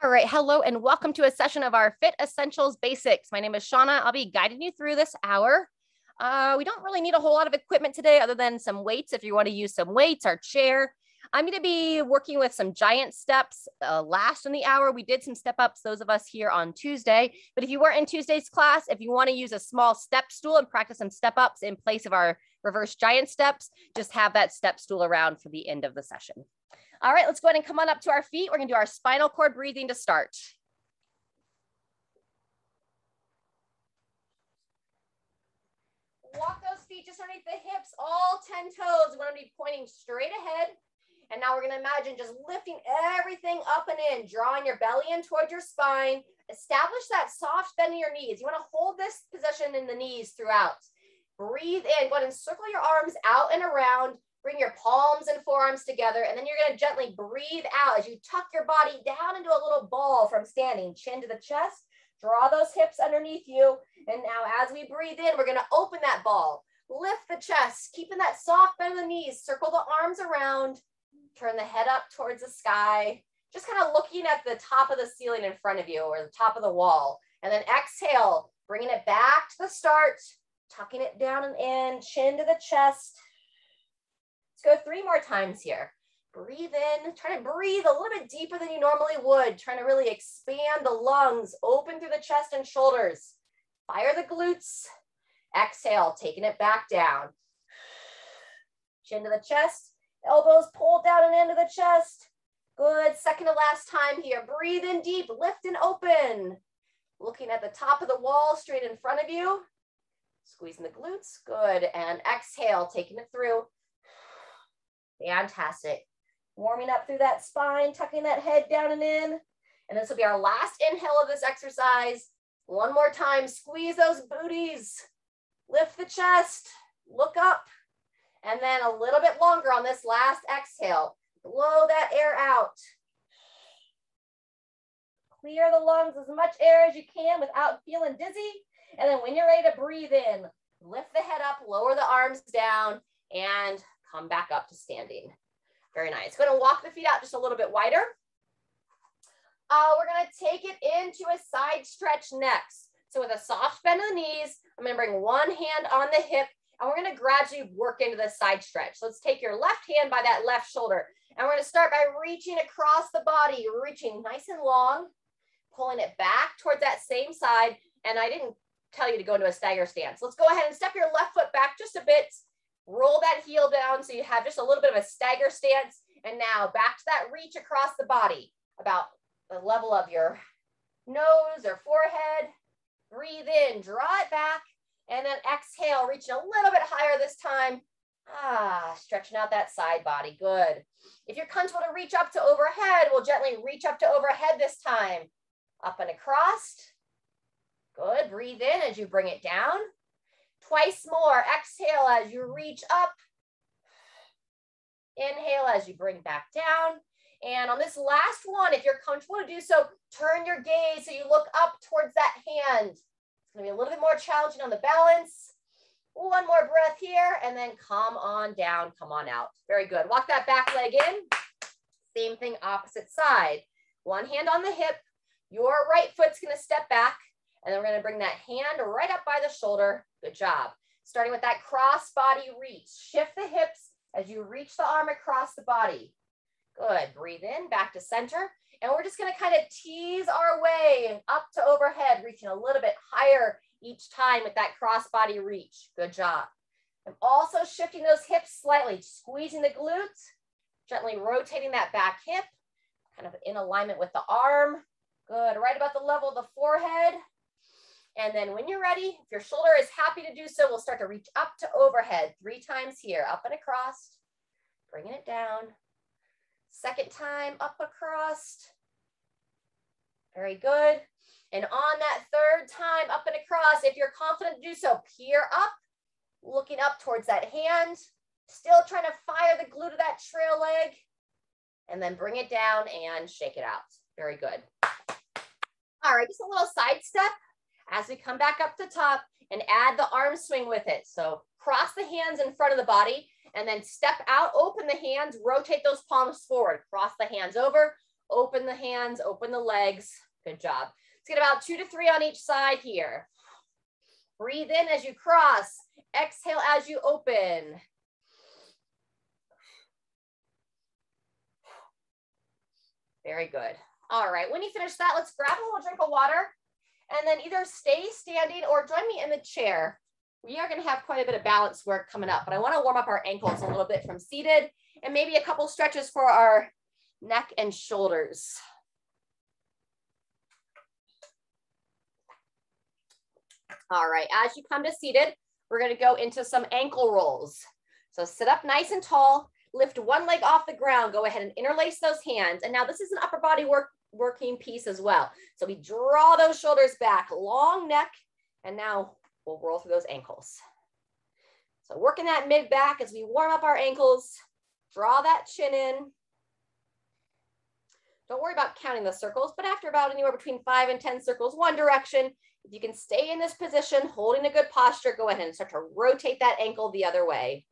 All right, hello and welcome to a session of our Fit Essentials Basics. My name is Shauna. I'll be guiding you through this hour. We don't really need a whole lot of equipment today other than some weights. If you want to use some weights, our chair. I'm going to be working with some giant steps. Last in the hour, we did some step ups, those of us here on Tuesday. But if you weren't in Tuesday's class, if you want to use a small step stool and practice some step ups in place of our reverse giant steps, just have that step stool around for the end of the session. All right, let's go ahead and come on up to our feet. We're gonna do our spinal cord breathing to start. Walk those feet just underneath the hips, all 10 toes. We're gonna be pointing straight ahead. And now we're gonna imagine just lifting everything up and in, drawing your belly in towards your spine. Establish that soft bend in your knees. You wanna hold this position in the knees throughout. Breathe in, go ahead and circle your arms out and around. Bring your palms and forearms together, and then you're going to gently breathe out as you tuck your body down into a little ball from standing, chin to the chest. Draw those hips underneath you. And now as we breathe in, we're going to open that ball. Lift the chest, keeping that soft bend in the knees. Circle the arms around. Turn the head up towards the sky. Just kind of looking at the top of the ceiling in front of you or the top of the wall. And then exhale, bringing it back to the start. Tucking it down and in, chin to the chest. Let's go 3 more times here. Breathe in, try to breathe a little bit deeper than you normally would, trying to really expand the lungs, open through the chest and shoulders. Fire the glutes. Exhale, taking it back down. Chin to the chest, elbows pulled down and into the chest. Good, second to last time here. Breathe in deep, lift and open. Looking at the top of the wall straight in front of you. Squeezing the glutes, good. And exhale, taking it through. Fantastic. Warming up through that spine, tucking that head down and in. And this will be our last inhale of this exercise. One more time, squeeze those booties. Lift the chest, look up. And then a little bit longer on this last exhale. Blow that air out. Clear the lungs as much air as you can without feeling dizzy. And then when you're ready to breathe in, lift the head up, lower the arms down, and come back up to standing. Very nice. Go ahead and walk the feet out just a little bit wider. We're going to take it into a side stretch next. So with a soft bend of the knees, I'm going to bring one hand on the hip, and we're going to gradually work into the side stretch. So let's take your left hand by that left shoulder, and we're going to start by reaching across the body, reaching nice and long, pulling it back towards that same side. And I didn't tell you to go into a stagger stance. Let's go ahead and step your left foot back just a bit. Roll that heel down so you have just a little bit of a stagger stance. And now back to that reach across the body, about the level of your nose or forehead. Breathe in, draw it back, and then exhale, reaching a little bit higher this time. Stretching out that side body, good. If you're comfortable to reach up to overhead, we'll gently reach up to overhead this time. Up and across. Good, breathe in as you bring it down. Twice more. Exhale as you reach up. Inhale as you bring back down. And on this last one, if you're comfortable to do so, turn your gaze so you look up towards that hand. It's going to be a little bit more challenging on the balance. One more breath here, and then come on down, come on out. Very good. Walk that back leg in. Same thing, opposite side. One hand on the hip. Your right foot's going to step back. And then we're going to bring that hand right up by the shoulder. Good job. Starting with that cross body reach. Shift the hips as you reach the arm across the body. Good. Breathe in, back to center. And we're just going to kind of tease our way up to overhead, reaching a little bit higher each time with that cross body reach. Good job. I'm also shifting those hips slightly, squeezing the glutes, gently rotating that back hip, kind of in alignment with the arm. Good. Right about the level of the forehead. And then when you're ready, if your shoulder is happy to do so, we'll start to reach up to overhead 3 times here, up and across, bringing it down. Second time, up across. Very good. And on that third time, up and across, if you're confident to do so, peer up, looking up towards that hand, still trying to fire the glute of that trail leg, and then bring it down and shake it out. Very good. All right, just a little side step as we come back up to top and add the arm swing with it. So cross the hands in front of the body and then step out, open the hands, rotate those palms forward, cross the hands over, Open the hands, open the legs. Good job. Let's get about 2 to 3 on each side here. Breathe in as you cross. Exhale as you open. Very good. All right, when you finish that, let's grab a little drink of water and then either stay standing or join me in the chair. We are going to have quite a bit of balance work coming up, but I want to warm up our ankles a little bit from seated and maybe a couple stretches for our neck and shoulders. All right, as you come to seated, we're going to go into some ankle rolls. So sit up nice and tall, lift one leg off the ground, go ahead and interlace those hands. And now this is an upper body working piece as well. So we draw those shoulders back, long neck, and now we'll roll through those ankles. So working that mid back as we warm up our ankles, draw that chin in. Don't worry about counting the circles, but after about anywhere between 5 and 10 circles, one direction, if you can stay in this position, holding a good posture, go ahead and start to rotate that ankle the other way.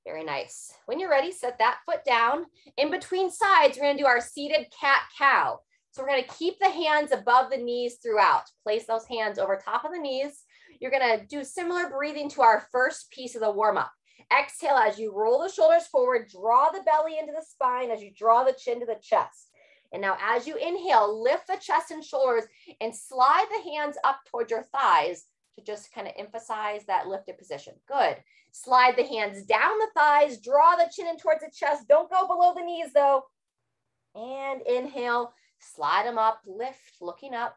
Very nice. When you're ready, set that foot down. In between sides, we're going to do our seated cat-cow. So we're going to keep the hands above the knees throughout. Place those hands over top of the knees. You're going to do similar breathing to our first piece of the warm-up. Exhale as you roll the shoulders forward, draw the belly into the spine as you draw the chin to the chest. And now as you inhale, lift the chest and shoulders and slide the hands up towards your thighs to just kind of emphasize that lifted position. Good. Slide the hands down the thighs, draw the chin in towards the chest. Don't go below the knees though. And inhale, slide them up, lift, looking up.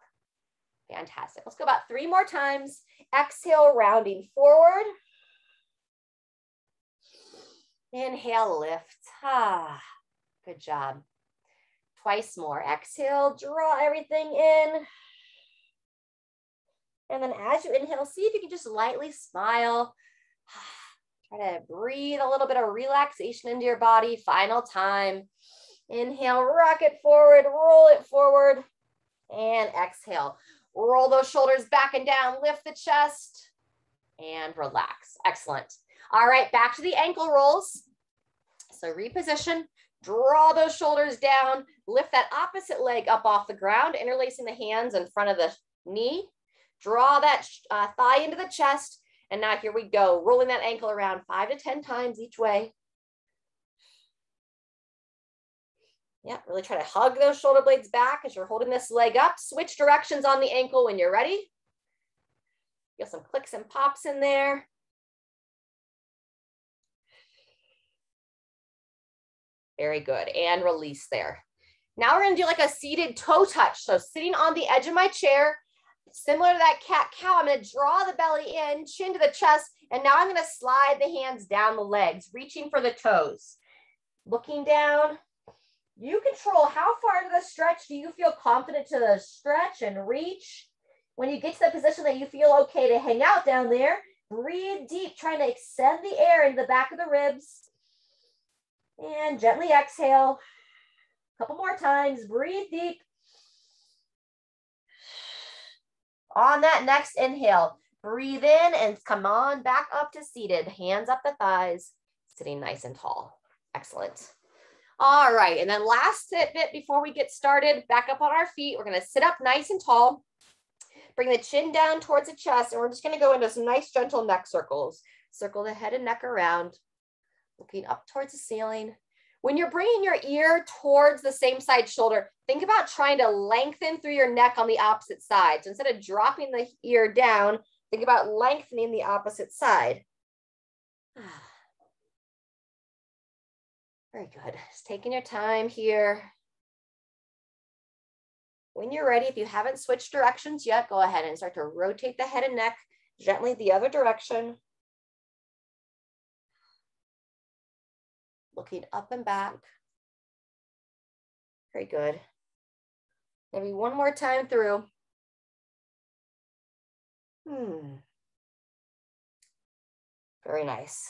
Fantastic. Let's go about 3 more times. Exhale, rounding forward. Inhale, lift. Ah, good job. Twice more. Exhale, draw everything in. And then as you inhale, see if you can just lightly smile. Try to breathe a little bit of relaxation into your body. Final time. Inhale, rock it forward, roll it forward. And exhale. Roll those shoulders back and down, lift the chest, and relax. Excellent. All right, back to the ankle rolls. So reposition, draw those shoulders down, lift that opposite leg up off the ground, interlacing the hands in front of the knee. Draw that thigh into the chest. And now here we go, rolling that ankle around 5 to 10 times each way. Yeah, really try to hug those shoulder blades back as you're holding this leg up. Switch directions on the ankle when you're ready. Feel some clicks and pops in there. Very good, and release there. Now we're gonna do like a seated toe touch. So sitting on the edge of my chair, similar to that cat-cow, I'm gonna draw the belly in, chin to the chest, and now I'm gonna slide the hands down the legs, reaching for the toes. Looking down, you control how far into the stretch do you feel confident to the stretch and reach. When you get to the position that you feel okay to hang out down there, breathe deep, trying to extend the air into the back of the ribs. And gently exhale. A couple more times, breathe deep. On that next inhale, breathe in and come on back up to seated. Hands up the thighs, sitting nice and tall. Excellent. All right, and then last bit before we get started, back up on our feet. We're gonna sit up nice and tall. Bring the chin down towards the chest, and we're just gonna go into some nice gentle neck circles. Circle the head and neck around, looking up towards the ceiling. When you're bringing your ear towards the same side shoulder, think about trying to lengthen through your neck on the opposite side. So instead of dropping the ear down, think about lengthening the opposite side. Very good. Just taking your time here. When you're ready, if you haven't switched directions yet, go ahead and start to rotate the head and neck gently the other direction. Looking up and back. Very good. Maybe one more time through. Very nice.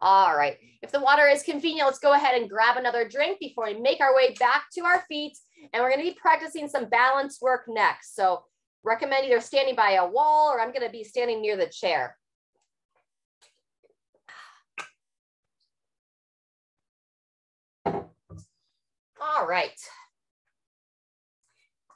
All right. If the water is convenient, let's go ahead and grab another drink before we make our way back to our feet. And we're going to be practicing some balance work next. So recommend either standing by a wall or I'm going to be standing near the chair. All right.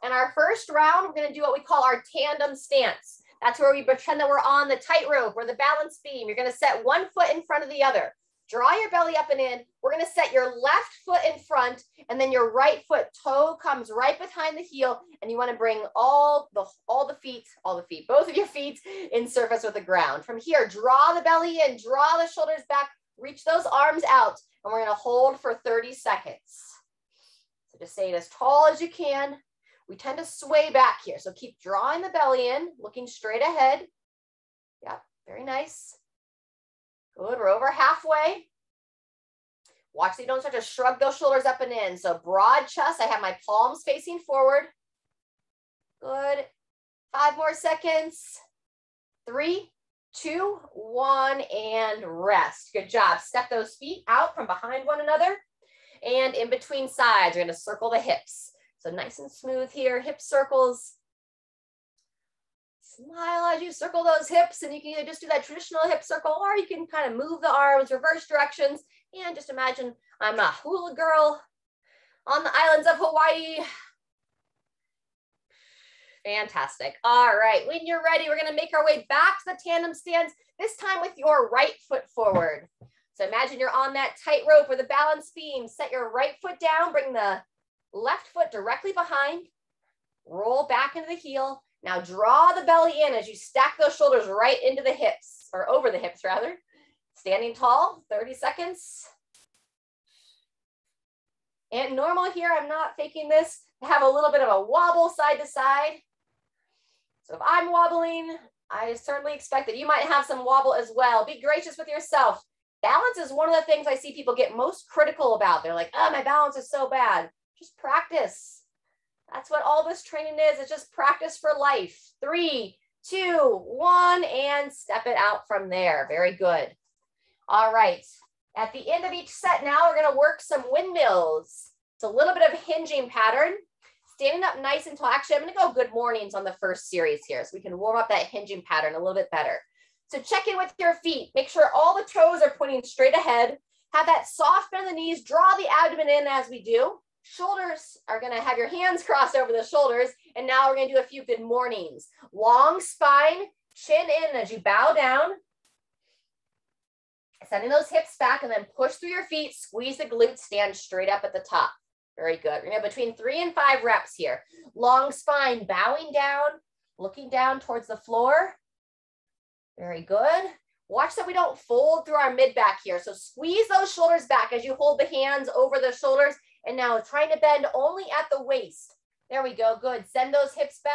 In our first round, we're going to do what we call our tandem stance. That's where we pretend that we're on the tightrope or the balance beam. You're going to set one foot in front of the other. Draw your belly up and in. We're going to set your left foot in front, and then your right foot toe comes right behind the heel, and you want to bring both of your feet in surface with the ground. From here, draw the belly in, draw the shoulders back, reach those arms out, and we're going to hold for 30 seconds. So just stay as tall as you can. We tend to sway back here, so keep drawing the belly in, looking straight ahead. Yep, very nice. Good, we're over halfway. Watch that you don't start to shrug those shoulders up and in. So broad chest, I have my palms facing forward. Good, 5 more seconds. 3, 2, 1, and rest. Good job. Step those feet out from behind one another and in between sides. You're gonna circle the hips. So nice and smooth here, hip circles. Smile as you circle those hips, and you can either just do that traditional hip circle, or you can kind of move the arms, reverse directions, and just imagine I'm a hula girl on the islands of Hawaii. Fantastic. All right, when you're ready, we're gonna make our way back to the tandem stance, this time with your right foot forward. So imagine you're on that tightrope or the balance beam. Set your right foot down, bring the left foot directly behind, roll back into the heel. Now draw the belly in as you stack those shoulders right into the hips, or over the hips rather. Standing tall, 30 seconds. And normal here, I'm not faking this, to have a little bit of a wobble side to side. So if I'm wobbling, I certainly expect that you might have some wobble as well. Be gracious with yourself. Balance is one of the things I see people get most critical about. They're like, oh, my balance is so bad. Just practice. That's what all this training is. It's just practice for life. 3, 2, 1, and step it out from there. Very good. All right. At the end of each set now, we're going to work some windmills. It's a little bit of hinging pattern. Standing up nice and tall. Actually, I'm going to go good mornings on the first series here so we can warm up that hinging pattern a little bit better. So check in with your feet. Make sure all the toes are pointing straight ahead. Have that soft bend in the knees. Draw the abdomen in as we do. Shoulders are going to have your hands crossed over the shoulders. And now we're going to do a few good mornings. Long spine, chin in as you bow down. Sending those hips back and then push through your feet. Squeeze the glutes, stand straight up at the top. Very good. We're going to have between 3 and 5 reps here. Long spine, bowing down, looking down towards the floor. Very good. Watch that we don't fold through our mid back here. So squeeze those shoulders back as you hold the hands over the shoulders. And now trying to bend only at the waist. There we go. Good. Send those hips back.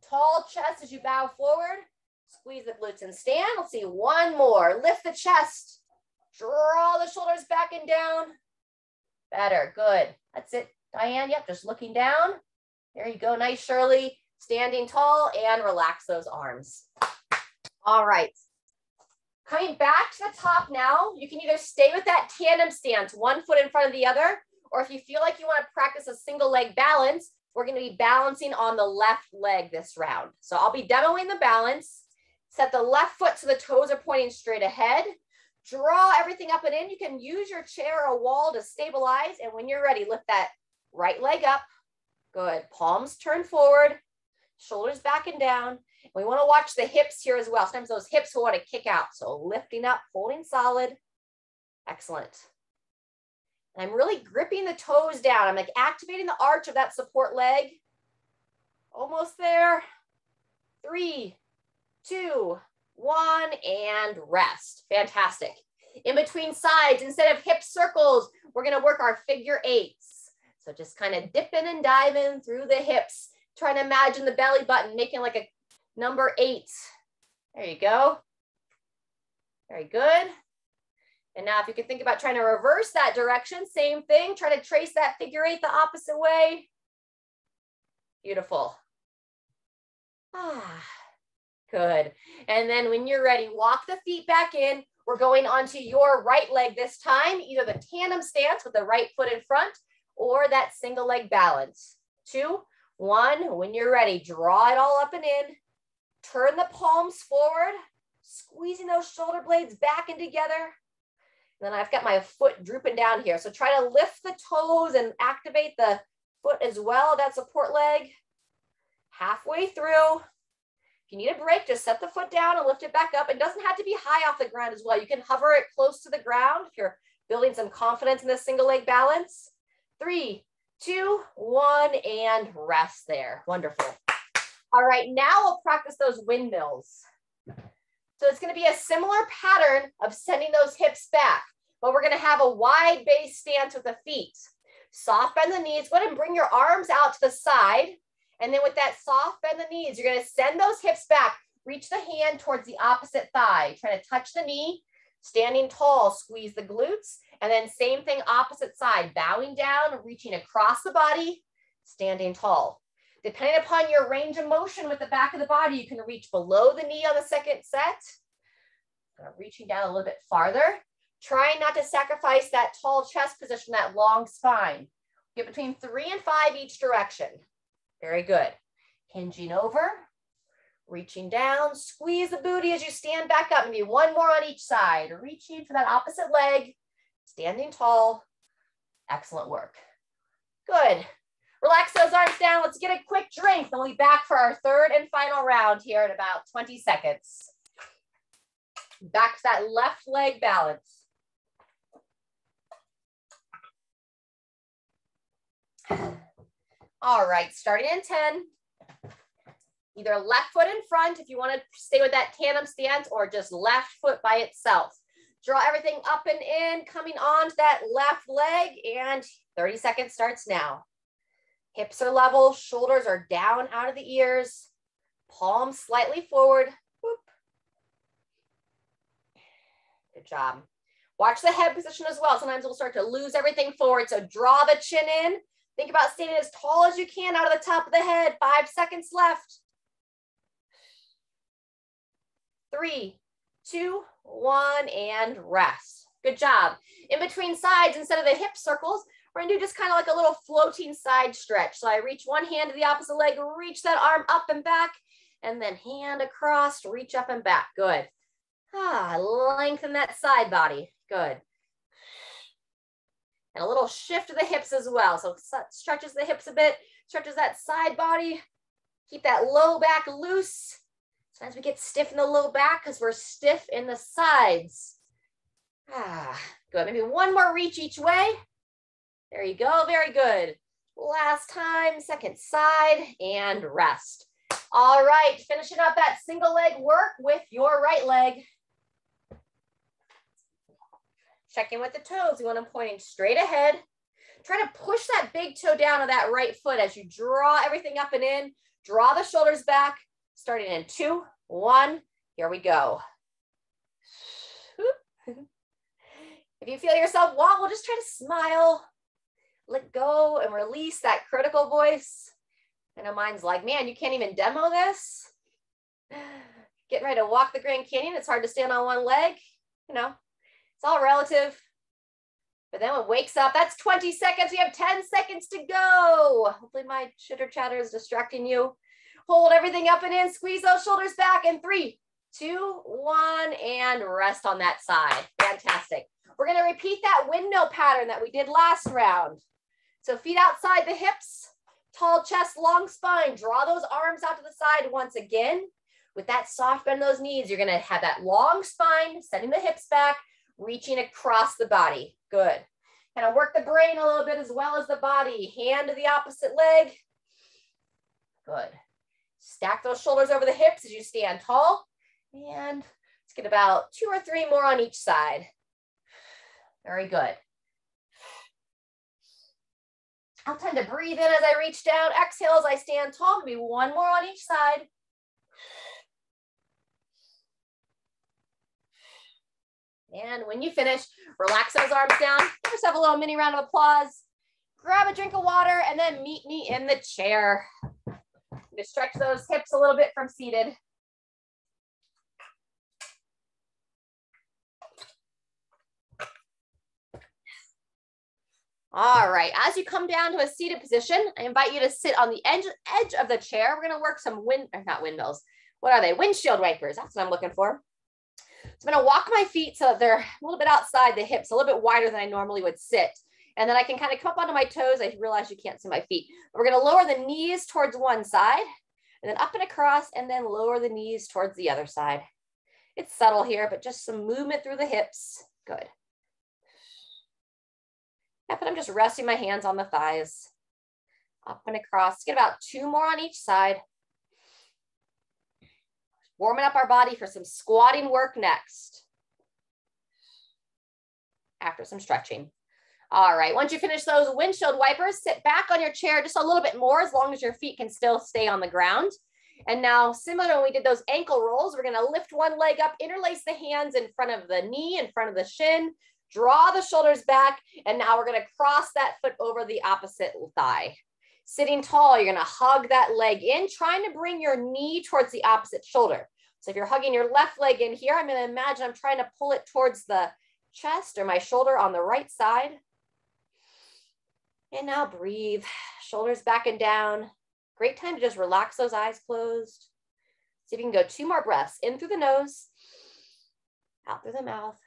Tall chest as you bow forward. Squeeze the glutes and stand. Let's see. One more. Lift the chest. Draw the shoulders back and down. Better. Good. That's it. Diane. Yep. Just looking down. There you go. Nice, Shirley. Standing tall and relax those arms. All right. Coming back to the top now, you can either stay with that tandem stance, one foot in front of the other, or if you feel like you want to practice a single leg balance, we're going to be balancing on the left leg this round. So I'll be demoing the balance. Set the left foot so the toes are pointing straight ahead. Draw everything up and in. You can use your chair or a wall to stabilize. And when you're ready, lift that right leg up. Good. Palms turn forward, shoulders back and down. We want to watch the hips here as well. Sometimes those hips will want to kick out. So lifting up, holding solid. Excellent. And I'm really gripping the toes down. I'm like activating the arch of that support leg. Almost there. 3, 2, 1, and rest. Fantastic. In between sides, instead of hip circles, we're going to work our figure 8s. So just kind of dipping and diving through the hips. Trying to imagine the belly button making like a number 8. There you go. Very good. And now if you can think about trying to reverse that direction, same thing. Try to trace that figure 8 the opposite way. Beautiful. Good. And then when you're ready, walk the feet back in. We're going onto your right leg this time, either the tandem stance with the right foot in front or that single leg balance. 2, 1. When you're ready, draw it all up and in. Turn the palms forward, squeezing those shoulder blades back and together. And then I've got my foot drooping down here. So try to lift the toes and activate the foot as well, that support leg. Halfway through. If you need a break, just set the foot down and lift it back up. It doesn't have to be high off the ground as well. You can hover it close to the ground if you're building some confidence in this single leg balance. 3, 2, 1, and rest there. Wonderful. All right, now we'll practice those windmills. So it's going to be a similar pattern of sending those hips back, but we're going to have a wide base stance with the feet. Soft bend the knees. Go ahead and bring your arms out to the side. And then with that soft bend the knees, you're going to send those hips back. Reach the hand towards the opposite thigh. Try to touch the knee. Standing tall, squeeze the glutes. And then same thing, opposite side. Bowing down, reaching across the body, standing tall. Depending upon your range of motion with the back of the body, you can reach below the knee on the second set. Reaching down a little bit farther. Trying not to sacrifice that tall chest position, that long spine. Get between 3 and 5 each direction. Very good. Hinging over, reaching down, squeeze the booty as you stand back up. Maybe one more on each side. Reaching for that opposite leg, standing tall. Excellent work. Good. Relax those arms down. Let's get a quick drink. Then we'll be back for our third and final round here in about 20 seconds. Back to that left leg balance. All right, starting in 10. Either left foot in front if you want to stay with that tandem stance, or just left foot by itself. Draw everything up and in, coming onto that left leg, and 30 seconds starts now. Hips are level, shoulders are down out of the ears, palms slightly forward. Whoop. Good job. Watch the head position as well. Sometimes we'll start to lose everything forward, so draw the chin in. Think about standing as tall as you can out of the top of the head. 5 seconds left. 3, 2, 1, and rest. Good job. In between sides, instead of the hip circles, we're gonna do just kind of like a little floating side stretch. So I reach one hand to the opposite leg, reach that arm up and back, and then hand across, reach up and back. Good. Lengthen that side body. Good. And a little shift to the hips as well. So stretches the hips a bit, stretches that side body. Keep that low back loose. Sometimes we get stiff in the low back because we're stiff in the sides. Good. Maybe one more reach each way. There you go. Very good. Last time, second side, and rest. All right, finishing up that single leg work with your right leg. Check in with the toes. We want them pointing straight ahead. Try to push that big toe down on that right foot as you draw everything up and in. Draw the shoulders back, starting in 2, 1. Here we go. If you feel yourself wobble, just try to smile. Let go and release that critical voice. I know mine's like, man, you can't even demo this. Getting ready to walk the Grand Canyon. It's hard to stand on one leg. You know, it's all relative. But then when it wakes up, that's 20 seconds. We have 10 seconds to go. Hopefully my chitter chatter is distracting you. Hold everything up and in. Squeeze those shoulders back in 3, 2, 1, and rest on that side. Fantastic. We're going to repeat that windmill pattern that we did last round. So feet outside the hips, tall chest, long spine. Draw those arms out to the side once again. With that soft bend of those knees, you're going to have that long spine, sending the hips back, reaching across the body. Good. Kind of work the brain a little bit as well as the body. Hand to the opposite leg. Good. Stack those shoulders over the hips as you stand tall. And let's get about 2 or 3 more on each side. Very good. I'll tend to breathe in as I reach down. Exhale as I stand tall. Maybe 1 more on each side. And when you finish, relax those arms down. Give yourself a little mini round of applause. Grab a drink of water and then meet me in the chair. Just stretch those hips a little bit from seated. All right, as you come down to a seated position, I invite you to sit on the edge of the chair. We're gonna work some windshield wipers. That's what I'm looking for. So I'm going to walk my feet so that they're a little bit outside the hips, a little bit wider than I normally would sit. And then I can kind of come up onto my toes. I realize you can't see my feet. We're going to lower the knees towards one side and then up and across and then lower the knees towards the other side. It's subtle here, but just some movement through the hips. Good. Yep, and I'm just resting my hands on the thighs. Up and across. Get about 2 more on each side. Warming up our body for some squatting work next. After some stretching. All right, once you finish those windshield wipers, sit back on your chair just a little bit more as long as your feet can still stay on the ground. And now, similar to when we did those ankle rolls, we're gonna lift one leg up, interlace the hands in front of the knee, in front of the shin, draw the shoulders back, and now we're gonna cross that foot over the opposite thigh. Sitting tall, you're gonna hug that leg in, trying to bring your knee towards the opposite shoulder. So if you're hugging your left leg in here, I'm gonna imagine I'm trying to pull it towards the chest or my shoulder on the right side. And now breathe, shoulders back and down. Great time to just relax those eyes closed. See if you can go 2 more breaths, in through the nose, out through the mouth.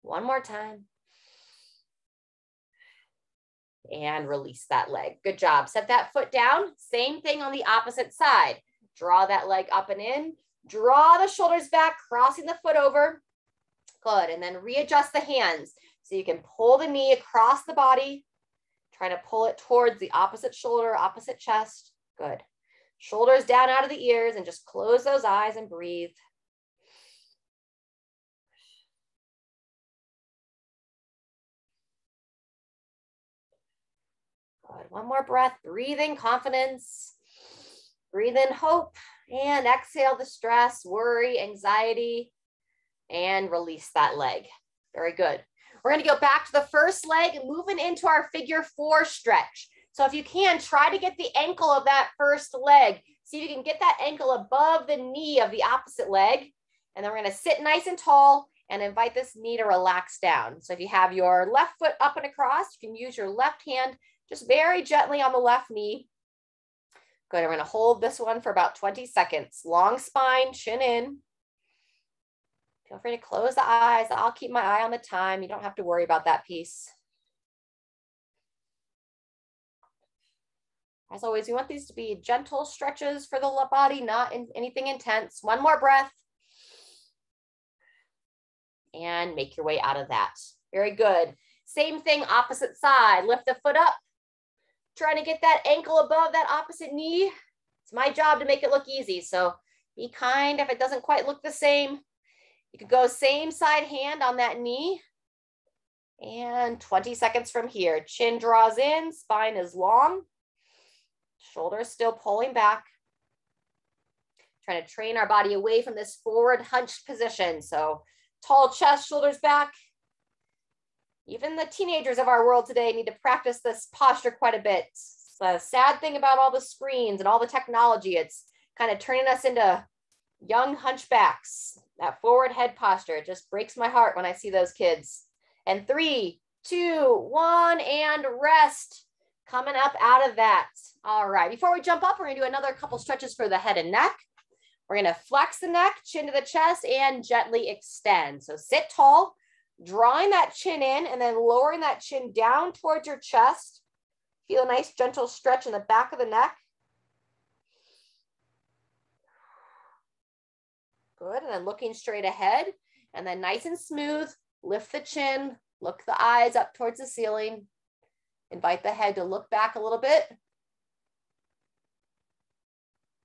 One more time. And release that leg. Good job. Set that foot down. Same thing on the opposite side. Draw that leg up and in. Draw the shoulders back, crossing the foot over. Good. And then readjust the hands. So you can pull the knee across the body. Trying to pull it towards the opposite shoulder, opposite chest. Good. Shoulders down out of the ears and just close those eyes and breathe. Good. One more breath. Breathe in confidence. Breathe in hope. And exhale the stress, worry, anxiety. And release that leg. Very good. We're going to go back to the first leg and moving into our figure 4 stretch. So if you can, try to get the ankle of that first leg. See if you can get that ankle above the knee of the opposite leg. And then we're going to sit nice and tall and invite this knee to relax down. So if you have your left foot up and across, you can use your left hand just very gently on the left knee. Good. We're going to hold this one for about 20 seconds. Long spine, chin in. Feel free to close the eyes. I'll keep my eye on the time. You don't have to worry about that piece. As always, we want these to be gentle stretches for the body, not anything intense. One more breath. And make your way out of that. Very good. Same thing, opposite side. Lift the foot up. Trying to get that ankle above that opposite knee. It's my job to make it look easy. So be kind if it doesn't quite look the same. You could go same side hand on that knee. And 20 seconds from here. Chin draws in, spine is long. Shoulders still pulling back. Trying to train our body away from this forward hunched position. So tall chest, shoulders back. Even the teenagers of our world today need to practice this posture quite a bit. It's a sad thing about all the screens and all the technology. It's kind of turning us into young hunchbacks. That forward head posture, it just breaks my heart when I see those kids. And 3, 2, 1, and rest. Coming up out of that. All right, before we jump up, we're gonna do another couple stretches for the head and neck. We're gonna flex the neck, chin to the chest, and gently extend. So sit tall, drawing that chin in, and then lowering that chin down towards your chest. Feel a nice gentle stretch in the back of the neck. Good, and then looking straight ahead, and then nice and smooth, lift the chin, look the eyes up towards the ceiling. Invite the head to look back a little bit.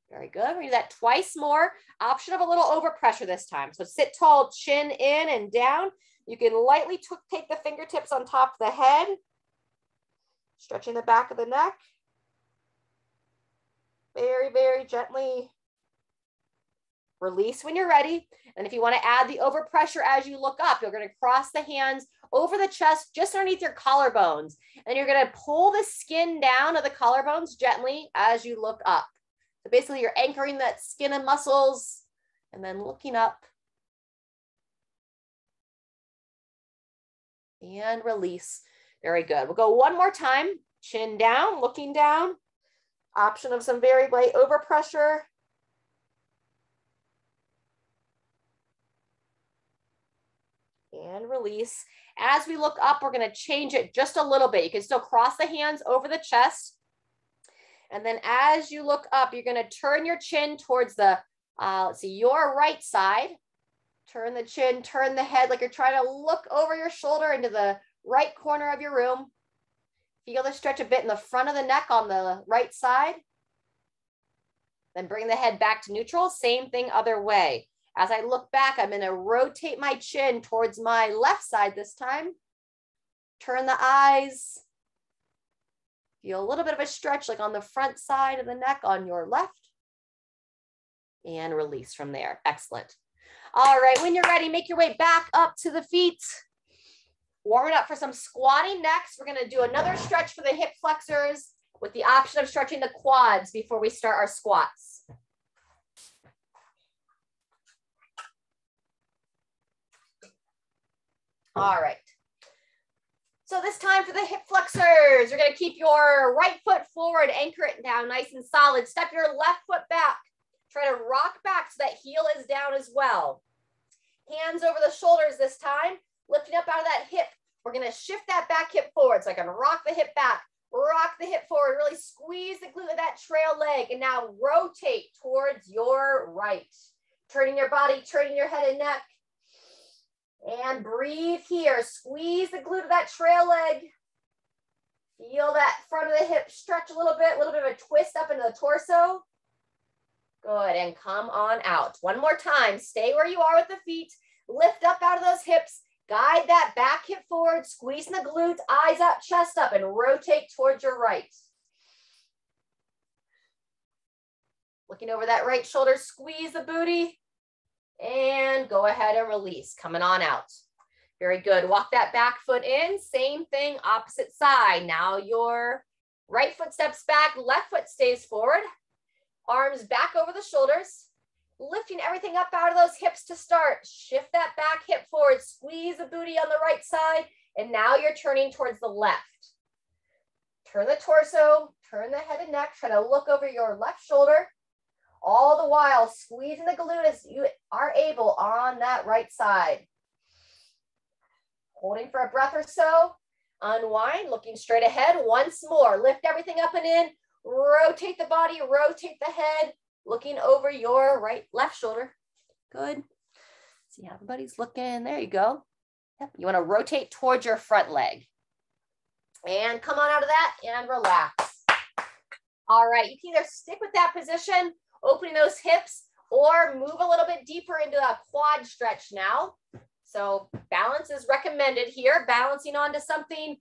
Very good, we're gonna do that twice more. Option of a little overpressure this time. So sit tall, chin in and down. You can lightly take the fingertips on top of the head, stretching the back of the neck. Very, very gently release when you're ready. And if you want to add the overpressure as you look up, you're going to cross the hands over the chest, just underneath your collarbones. And you're going to pull the skin down of the collarbones gently as you look up. So basically you're anchoring that skin and muscles and then looking up. And release. Very good. We'll go one more time. Chin down, looking down. Option of some very light overpressure. and release. As we look up, we're going to change it just a little bit. You can still cross the hands over the chest. And then as you look up, you're going to turn your chin towards the, let's see, your right side. Turn the chin, turn the head like you're trying to look over your shoulder into the right corner of your room. Feel the stretch a bit in the front of the neck on the right side. Then bring the head back to neutral. Same thing other way. As I look back, I'm going to rotate my chin towards my left side this time. Turn the eyes. Feel a little bit of a stretch like on the front side of the neck on your left. And release from there. Excellent. All right, when you're ready, make your way back up to the feet. Warm it up for some squatting next. We're going to do another stretch for the hip flexors with the option of stretching the quads before we start our squats. All right. So this time for the hip flexors, you're going to keep your right foot forward, anchor it down nice and solid. Step your left foot back. Try to rock back so that heel is down as well. Hands over the shoulders this time, lifting up out of that hip. We're going to shift that back hip forward. So I can rock the hip back, rock the hip forward, really squeeze the glute of that trail leg. And now rotate towards your right. Turning your body, turning your head and neck. And breathe here. Squeeze the glute of that trail leg. Feel that front of the hip stretch a little bit of a twist up into the torso. Good, and come on out. One more time, stay where you are with the feet. Lift up out of those hips. Guide that back hip forward, squeezing the glutes, eyes up, chest up, and rotate towards your right. Looking over that right shoulder, squeeze the booty, and go ahead and release, coming on out. Very good, walk that back foot in, same thing, opposite side. Now your right foot steps back, left foot stays forward. Arms back over the shoulders, lifting everything up out of those hips to start. Shift that back hip forward, squeeze the booty on the right side, and now you're turning towards the left. Turn the torso, turn the head and neck, try to look over your left shoulder, all the while squeezing the glute as you are able on that right side. Holding for a breath or so, unwind, looking straight ahead once more. Lift everything up and in. Rotate the body, rotate the head, looking over your left shoulder. Good. See how everybody's looking. There you go. Yep. You want to rotate towards your front leg. And come on out of that and relax. All right. You can either stick with that position, opening those hips, or move a little bit deeper into a quad stretch now. So balance is recommended here, balancing onto something,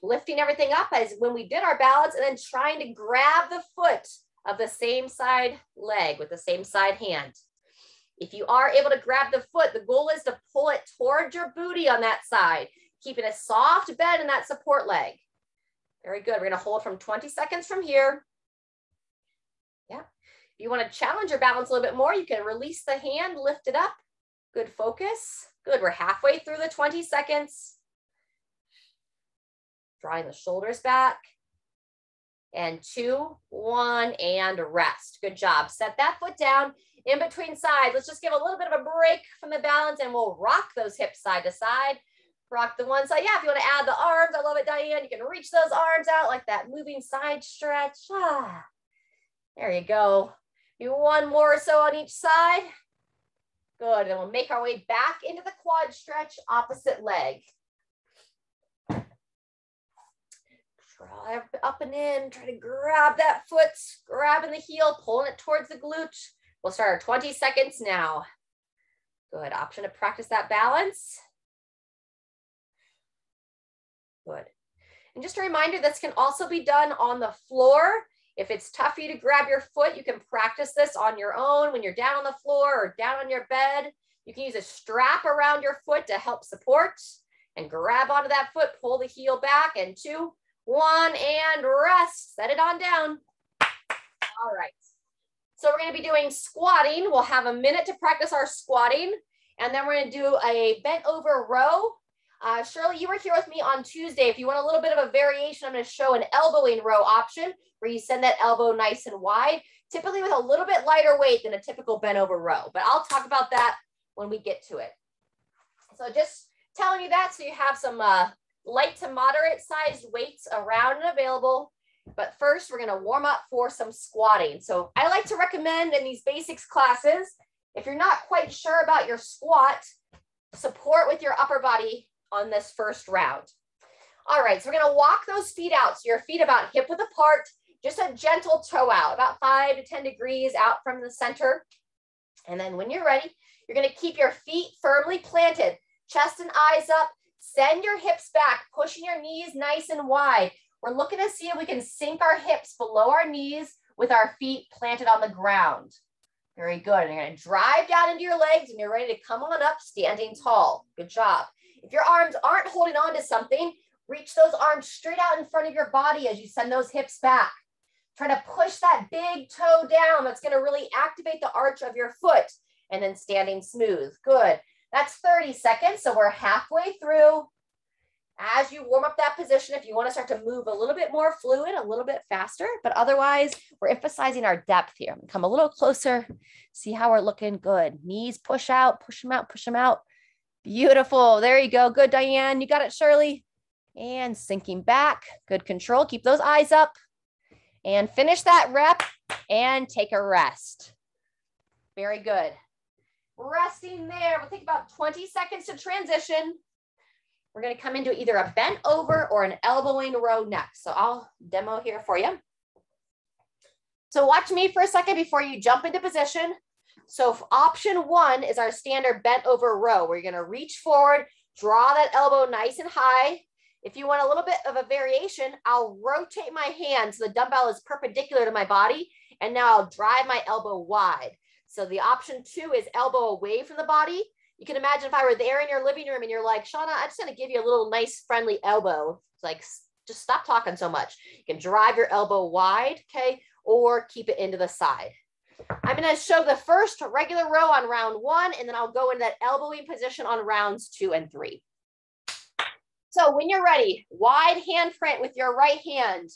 lifting everything up as when we did our balance, and then trying to grab the foot of the same side leg with the same side hand. If you are able to grab the foot, the goal is to pull it towards your booty on that side, keeping a soft bend in that support leg. Very good. We're going to hold from 20 seconds from here. Yeah. If you want to challenge your balance a little bit more, you can release the hand, lift it up. Good focus. Good. We're halfway through the 20 seconds. Drawing the shoulders back. And 2, 1, and rest. Good job. Set that foot down in between sides. Let's just give a little bit of a break from the balance and we'll rock those hips side to side. Rock the one side. Yeah, if you want to add the arms, I love it, Diane. You can reach those arms out like that moving side stretch. Ah, there you go. Do one more or so on each side. Good. And we'll make our way back into the quad stretch, opposite leg. Try up and in, try to grab that foot, grabbing the heel, pulling it towards the glute. We'll start our 20 seconds now. Good, option to practice that balance. Good. And just a reminder, this can also be done on the floor. If it's tough for you to grab your foot, you can practice this on your own when you're down on the floor or down on your bed. You can use a strap around your foot to help support and grab onto that foot, pull the heel back, and 2, 1, and rest. Set it on down. All right. So we're going to be doing squatting. We'll have a minute to practice our squatting, and then we're going to do a bent over row. Shirley, you were here with me on Tuesday. If you want a little bit of a variation, I'm going to show an elbowing row option where you send that elbow nice and wide, typically with a little bit lighter weight than a typical bent over row. But I'll talk about that when we get to it. So just telling you that so you have some light to moderate sized weights around and available. But first, we're going to warm up for some squatting. So I like to recommend in these basics classes, if you're not quite sure about your squat, support with your upper body on this first round. All right, so we're going to walk those feet out. So your feet about hip width apart, just a gentle toe out, about 5 to 10 degrees out from the center. And then when you're ready, you're going to keep your feet firmly planted, chest and eyes up, send your hips back, pushing your knees nice and wide. We're looking to see if we can sink our hips below our knees with our feet planted on the ground. Very good. And you're going to drive down into your legs and you're ready to come on up standing tall. Good job. If your arms aren't holding on to something, reach those arms straight out in front of your body as you send those hips back. Try to push that big toe down. That's going to really activate the arch of your foot and then standing smooth. Good. That's 30 seconds. So we're halfway through. As you warm up that position, if you want to start to move a little bit more fluid, a little bit faster, but otherwise we're emphasizing our depth here. Come a little closer, see how we're looking. Good. Knees push out, push them out, push them out. Beautiful. There you go. Good, Diane. You got it, Shirley. And sinking back. Good control. Keep those eyes up and finish that rep and take a rest. Very good. Resting there. We'll take about 20 seconds to transition. We're going to come into either a bent over or an elbowing row next. So I'll demo here for you. So watch me for a second before you jump into position. So option one is our standard bent over row, where you're going to reach forward, draw that elbow nice and high. If you want a little bit of a variation, I'll rotate my hand so the dumbbell is perpendicular to my body. And now I'll drive my elbow wide. So the option two is elbow away from the body. You can imagine if I were there in your living room and you're like, Shauna, I'm just going to give you a little nice friendly elbow. It's like, just stop talking so much. You can drive your elbow wide, okay, or keep it into the side. I'm going to show the first regular row on round one, and then I'll go into that elbowing position on rounds 2 and 3. So when you're ready, wide handprint with your right hand.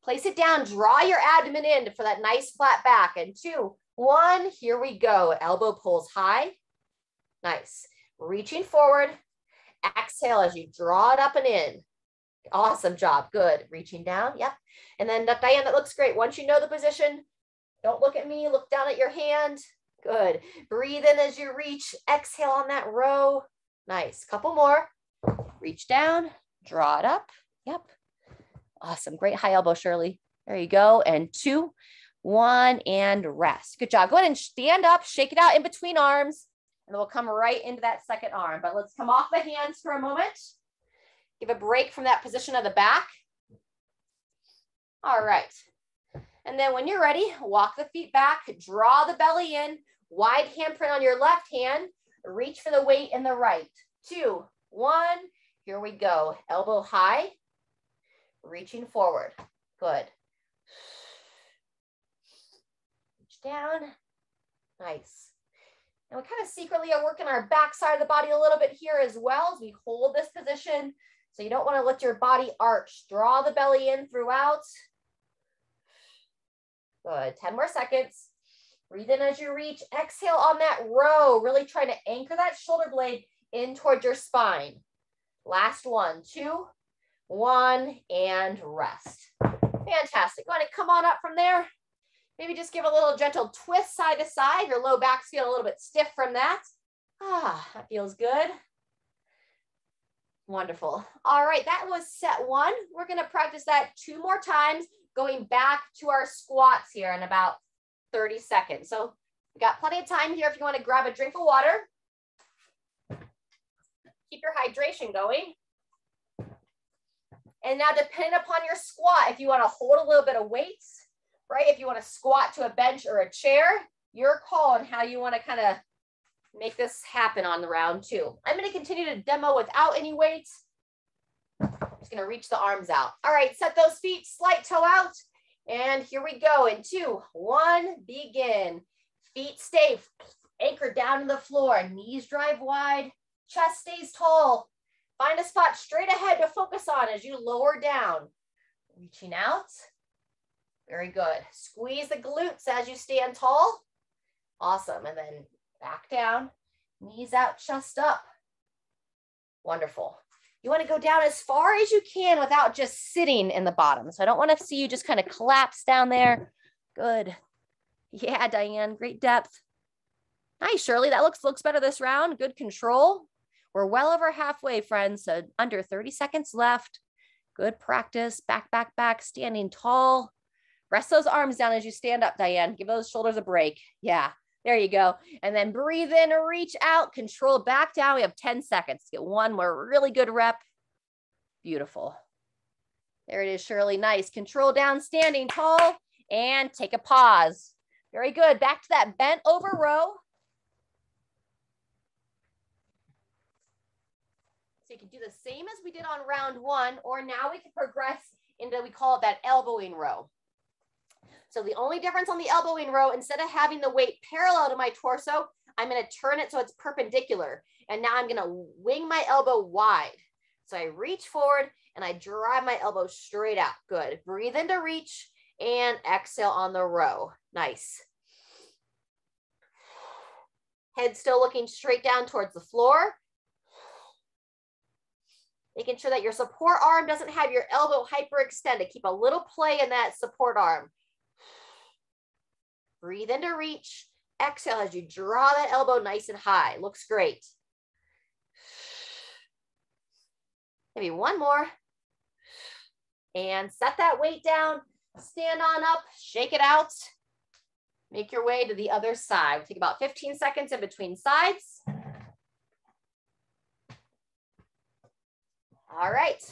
Place it down, draw your abdomen in for that nice flat back. And 2, 1, here we go. Elbow pulls high. Nice. Reaching forward. Exhale as you draw it up and in. Awesome job. Good. Reaching down. Yep. And then Diane, that looks great. Once you know the position, don't look at me. Look down at your hand. Good. Breathe in as you reach. Exhale on that row. Nice. Couple more. Reach down. Draw it up. Yep. Awesome. Great high elbow, Shirley. There you go. And 2, 1, and rest. Good job. Go ahead and stand up. Shake it out in between arms. And then we'll come right into that second arm. But let's come off the hands for a moment. Give a break from that position of the back. All right. And then when you're ready, walk the feet back, draw the belly in, wide handprint on your left hand, reach for the weight in the right. 2, 1, here we go. Elbow high, reaching forward. Good. Reach down. Nice. And we kind of secretly are working our back side of the body a little bit here as well as we hold this position. So you don't want to let your body arch. Draw the belly in throughout. Good. 10 more seconds. Breathe in as you reach. Exhale on that row. Really trying to anchor that shoulder blade in towards your spine. Last one. 2, 1, and rest. Fantastic. Go ahead and come on up from there. Maybe just give a little gentle twist side to side. Your low back's feeling a little bit stiff from that. That feels good. Wonderful. All right, that was set 1. We're going to practice that 2 more times, going back to our squats here in about 30 seconds. So we got plenty of time here if you want to grab a drink of water. Keep your hydration going. And now depending upon your squat, if you want to hold a little bit of weights, right? If you want to squat to a bench or a chair, your call on how you want to kind of make this happen on the round 2. I'm going to continue to demo without any weights. I'm just going to reach the arms out. All right, set those feet, slight toe out. And here we go in 2, 1, begin. Feet stay anchored down to the floor. Knees drive wide. Chest stays tall. Find a spot straight ahead to focus on as you lower down. Reaching out. Very good. Squeeze the glutes as you stand tall. Awesome. And then back down, knees out, chest up. Wonderful. You want to go down as far as you can without just sitting in the bottom. So I don't want to see you just kind of collapse down there. Good. Yeah, Diane, great depth. Nice, Shirley. That looks better this round. Good control. We're well over halfway, friends. So under 30 seconds left. Good practice. Back, back, back. Standing tall. Rest those arms down as you stand up, Diane. Give those shoulders a break. Yeah, there you go. And then breathe in, reach out, control back down. We have 10 seconds to get one more really good rep. Beautiful. There it is, Shirley. Nice. Control down, standing tall, and take a pause. Very good. Back to that bent over row. So you can do the same as we did on round one, or now we can progress into, we call it that elbowing row. So the only difference on the elbowing row, instead of having the weight parallel to my torso, I'm going to turn it so it's perpendicular. And now I'm going to wing my elbow wide. So I reach forward and I drive my elbow straight out. Good. Breathe in to reach and exhale on the row. Nice. Head still looking straight down towards the floor. Making sure that your support arm doesn't have your elbow hyperextended. Keep a little play in that support arm. Breathe in to reach. Exhale as you draw that elbow nice and high. Looks great. Maybe one more. And set that weight down. Stand on up. Shake it out. Make your way to the other side. Take about 15 seconds in between sides. All right.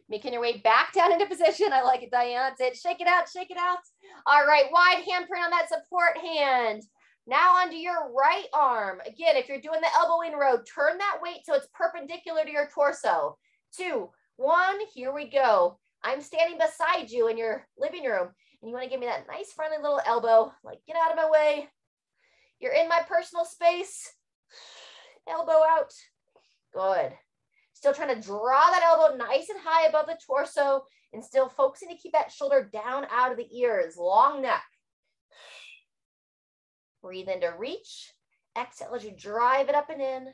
Making your way back down into position. I like it, Diane. That's it. Shake it out, shake it out. All right, wide handprint on that support hand. Now onto your right arm. Again, if you're doing the elbowing row, turn that weight so it's perpendicular to your torso. 2, 1, here we go. I'm standing beside you in your living room, and you want to give me that nice friendly little elbow, like get out of my way. You're in my personal space. Elbow out. Good. Still trying to draw that elbow nice and high above the torso and still focusing to keep that shoulder down out of the ears, long neck. Breathe in to reach. Exhale as you drive it up and in.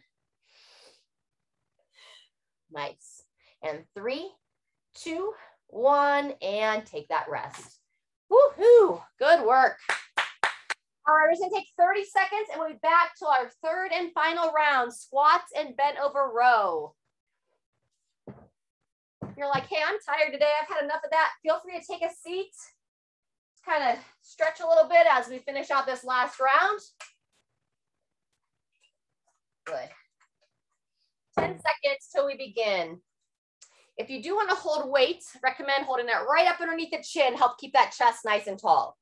Nice. And 3, 2, 1, and take that rest. Woohoo! Good work. All right, we're just gonna take 30 seconds and we'll be back to our third and final round, squats and bent over row. You're like, hey, I'm tired today. I've had enough of that. Feel free to take a seat. Kind of stretch a little bit as we finish out this last round. Good. 10 seconds till we begin. If you do want to hold weight, recommend holding that right up underneath the chin. Help keep that chest nice and tall.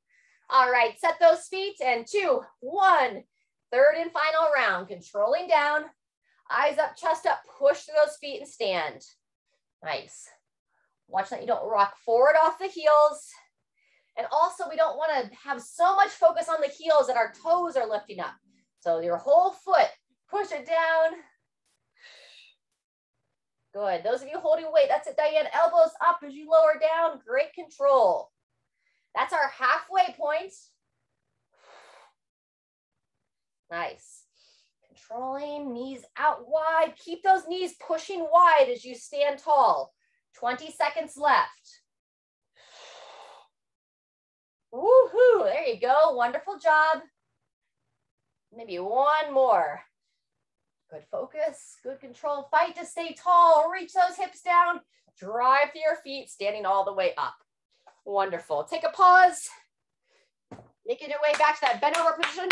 All right, set those feet and 2, 1. Third and final round. Controlling down. Eyes up, chest up. Push through those feet and stand. Nice. Watch that you don't rock forward off the heels. And also we don't want to have so much focus on the heels that our toes are lifting up. So your whole foot, push it down. Good. Those of you holding weight, that's it, Diane. Elbows up as you lower down. Great control. That's our halfway point. Nice. Controlling, knees out wide. Keep those knees pushing wide as you stand tall. 20 seconds left. Woohoo, there you go. Wonderful job. Maybe one more. Good focus, good control. Fight to stay tall. Reach those hips down. Drive through your feet, standing all the way up. Wonderful. Take a pause. Making your way back to that bent over position.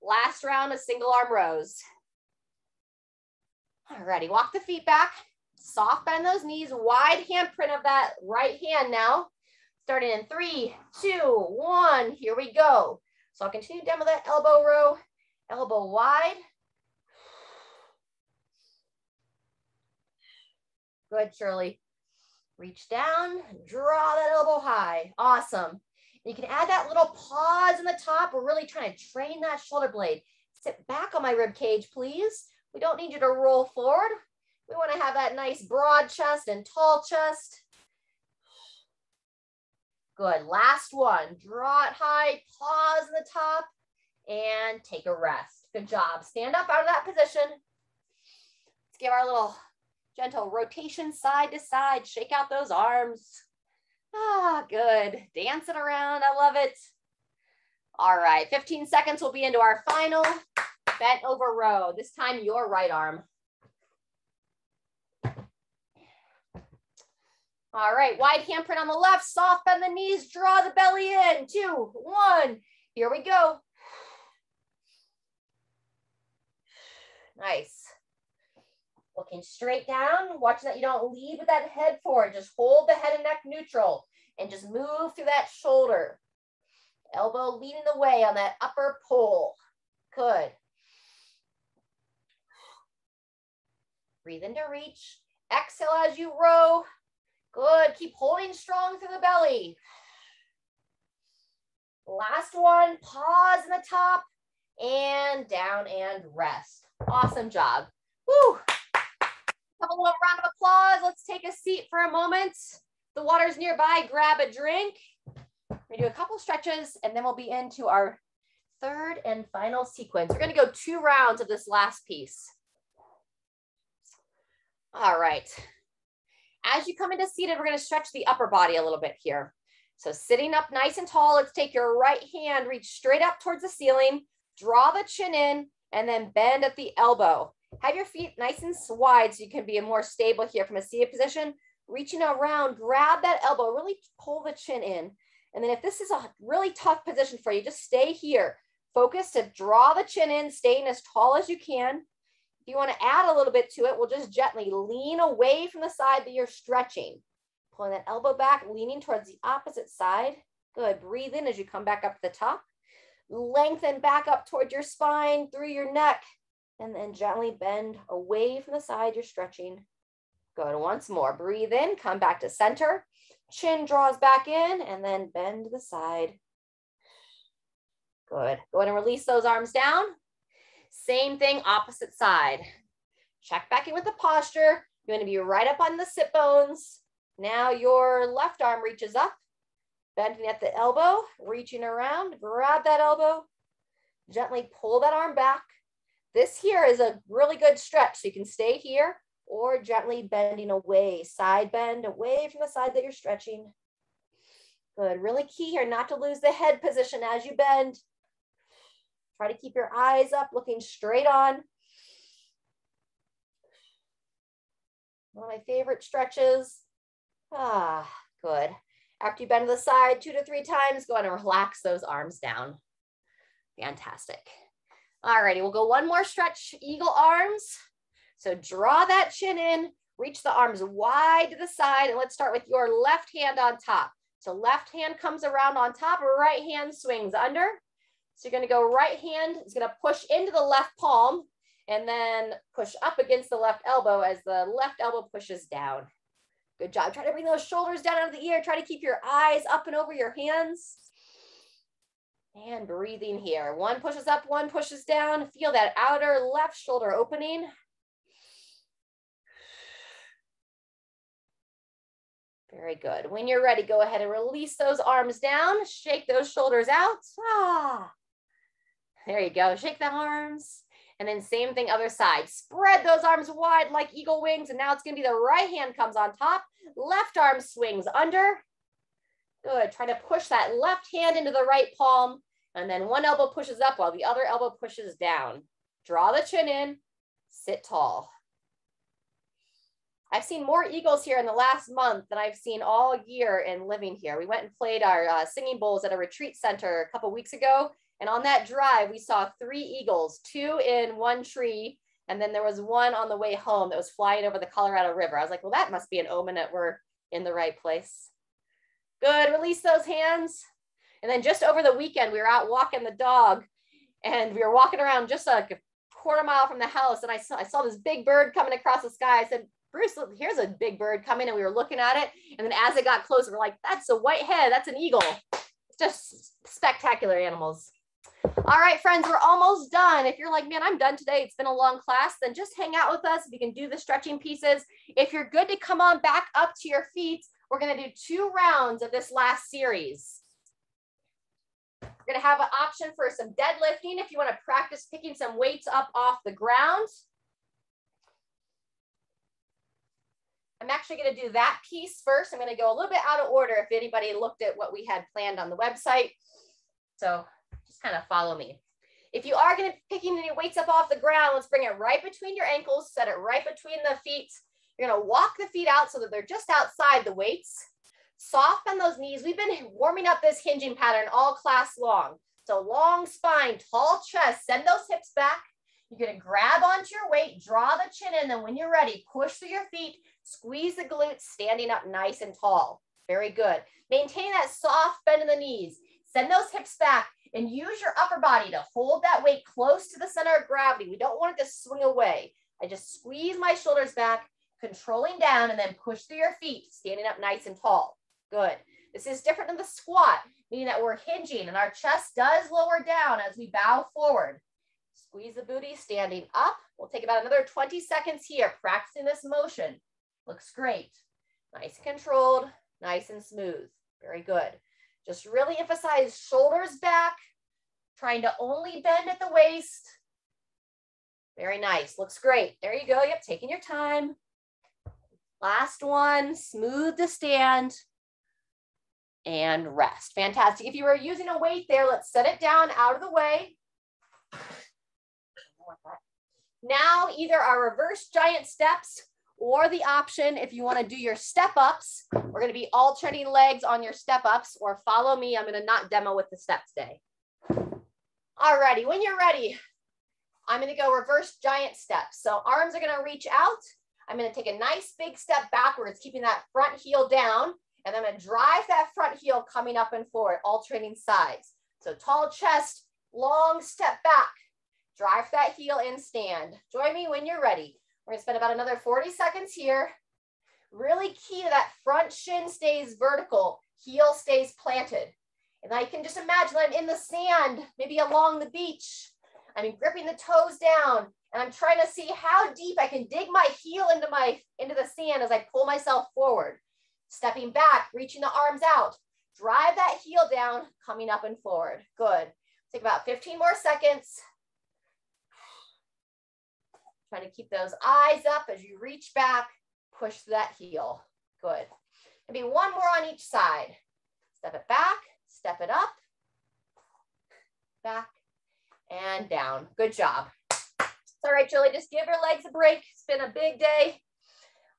Last round of single arm rows. Alrighty, walk the feet back. Soft bend those knees. Wide handprint of that right hand now. Starting in 3, 2, 1. Here we go. So I'll continue down with that elbow row. Elbow wide. Good, Shirley. Reach down, draw that elbow high. Awesome. You can add that little pause in the top. We're really trying to train that shoulder blade. Sit back on my rib cage, please. We don't need you to roll forward. We want to have that nice broad chest and tall chest. Good. Last one. Draw it high, pause in the top, and take a rest. Good job. Stand up out of that position. Let's give our little gentle rotation side to side. Shake out those arms. Ah, good. Dancing around. I love it. All right, 15 seconds. We'll be into our final bent over row. This time, your right arm. All right, wide handprint on the left. Soft bend the knees. Draw the belly in. 2, 1. Here we go. Nice. Looking straight down, watching that you don't lead with that head forward. Just hold the head and neck neutral and just move through that shoulder. Elbow leading the way on that upper pull. Good. Breathe into reach. Exhale as you row. Good. Keep holding strong through the belly. Last one. Pause in the top and down and rest. Awesome job. Woo. Have a little round of applause. Let's take a seat for a moment. The water's nearby. Grab a drink. We're gonna do a couple stretches and then we'll be into our third and final sequence. We're gonna go 2 rounds of this last piece. All right. As you come into seated, we're gonna stretch the upper body a little bit here. So sitting up nice and tall, let's take your right hand, reach straight up towards the ceiling, draw the chin in, and then bend at the elbow. Have your feet nice and wide so you can be more stable here from a seated position. Reaching around, grab that elbow, really pull the chin in. And then if this is a really tough position for you, just stay here. Focus to draw the chin in, staying as tall as you can. If you want to add a little bit to it, we'll just gently lean away from the side that you're stretching. Pulling that elbow back, leaning towards the opposite side. Good, breathe in as you come back up to the top. Lengthen back up towards your spine, through your neck. And then gently bend away from the side you're stretching. Good, once more. Breathe in, come back to center. Chin draws back in and then bend to the side. Good. Go ahead and release those arms down. Same thing, opposite side. Check back in with the posture. You're going to be right up on the sit bones. Now your left arm reaches up, bending at the elbow, reaching around, grab that elbow, gently pull that arm back. This here is a really good stretch, so you can stay here or gently bending away, side bend away from the side that you're stretching. Good, really key here not to lose the head position as you bend. Try to keep your eyes up, looking straight on. One of my favorite stretches. Ah, good. After you bend to the side 2 to 3 times, go ahead and relax those arms down. Fantastic. All righty, we'll go one more stretch, eagle arms. So draw that chin in, reach the arms wide to the side, and let's start with your left hand on top. So left hand comes around on top, right hand swings under. So you're gonna go right hand is gonna push into the left palm and then push up against the left elbow as the left elbow pushes down. Good job. Try to bring those shoulders down out of the ear. Try to keep your eyes up and over your hands. And breathing here. One pushes up, one pushes down. Feel that outer left shoulder opening. Very good. When you're ready, go ahead and release those arms down. Shake those shoulders out. Ah, there you go. Shake the arms. And then same thing, other side. Spread those arms wide like eagle wings. And now it's going to be the right hand comes on top. Left arm swings under. Good. Try to push that left hand into the right palm. And then one elbow pushes up while the other elbow pushes down. Draw the chin in. Sit tall. I've seen more eagles here in the last month than I've seen all year in living here. We went and played our singing bowls at a retreat center a couple weeks ago. And on that drive, we saw 3 eagles, 2 in one tree. And then there was one on the way home that was flying over the Colorado River. I was like, well, that must be an omen that we're in the right place. Good, release those hands. And then just over the weekend, we were out walking the dog and we were walking around just like a quarter mile from the house. And I saw this big bird coming across the sky. I said, Bruce, look, here's a big bird coming. And we were looking at it. And then as it got closer, we're like, that's a whitehead. That's an eagle. It's just spectacular animals. All right, friends, we're almost done. If you're like, man, I'm done today. It's been a long class. Then just hang out with us. If you can do the stretching pieces. If you're good to come on back up to your feet, we're going to do 2 rounds of this last series. We're going to have an option for some deadlifting if you want to practice picking some weights up off the ground. I'm actually going to do that piece first. I'm going to go a little bit out of order if anybody looked at what we had planned on the website. So just kind of follow me. If you are going to be picking any weights up off the ground, let's bring it right between your ankles, set it right between the feet. You're going to walk the feet out so that they're just outside the weights. Soft bend those knees. We've been warming up this hinging pattern all class long. So long spine, tall chest, send those hips back. You're going to grab onto your weight, draw the chin in, and when you're ready, push through your feet, squeeze the glutes, standing up nice and tall. Very good. Maintain that soft bend in the knees. Send those hips back and use your upper body to hold that weight close to the center of gravity. We don't want it to swing away. I just squeeze my shoulders back, controlling down, and then push through your feet, standing up nice and tall. Good. This is different than the squat, meaning that we're hinging and our chest does lower down as we bow forward. Squeeze the booty, standing up. We'll take about another 20 seconds here, practicing this motion. Looks great. Nice and controlled, nice and smooth. Very good. Just really emphasize shoulders back, trying to only bend at the waist. Very nice. Looks great. There you go. Yep, taking your time. Last one, smooth to stand and rest. Fantastic. If you were using a weight there, let's set it down out of the way. Now, either our reverse giant steps or the option, if you want to do your step ups, we're going to be alternating legs on your step ups, or follow me. I'm going to not demo with the steps today. All righty. When you're ready, I'm going to go reverse giant steps. So arms are going to reach out. I'm going to take a nice big step backwards, keeping that front heel down. And I'm going to drive that front heel coming up and forward, alternating sides. So tall chest, long step back. Drive that heel in, stand. Join me when you're ready. We're going to spend about another 40 seconds here. Really key to that front shin stays vertical, heel stays planted. And I can just imagine I'm in the sand, maybe along the beach. I'm gripping the toes down, and I'm trying to see how deep I can dig my heel into the sand as I pull myself forward. Stepping back, reaching the arms out. Drive that heel down, coming up and forward. Good. Take about 15 more seconds. Trying to keep those eyes up as you reach back, push that heel. Good. Maybe one more on each side. Step it back, step it up, back, and down. Good job. It's all right, Julie, just give your legs a break. It's been a big day.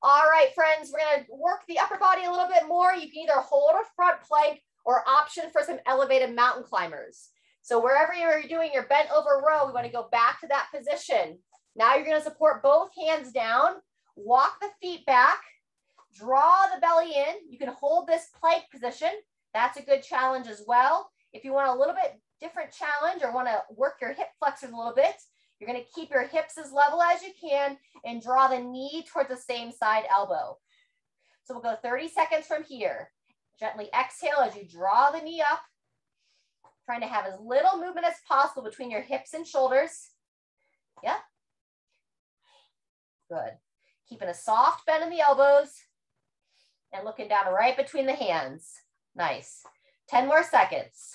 All right, friends, we're going to work the upper body a little bit more. You can either hold a front plank or option for some elevated mountain climbers. So wherever you're doing your bent over row, we want to go back to that position. Now you're going to support both hands down, walk the feet back, draw the belly in. You can hold this plank position. That's a good challenge as well. If you want a little bit different challenge or want to work your hip flexors a little bit, you're going to keep your hips as level as you can and draw the knee towards the same side elbow. So we'll go 30 seconds from here. Gently exhale as you draw the knee up, trying to have as little movement as possible between your hips and shoulders. Yep. Good. Keeping a soft bend in the elbows and looking down right between the hands. Nice. 10 more seconds.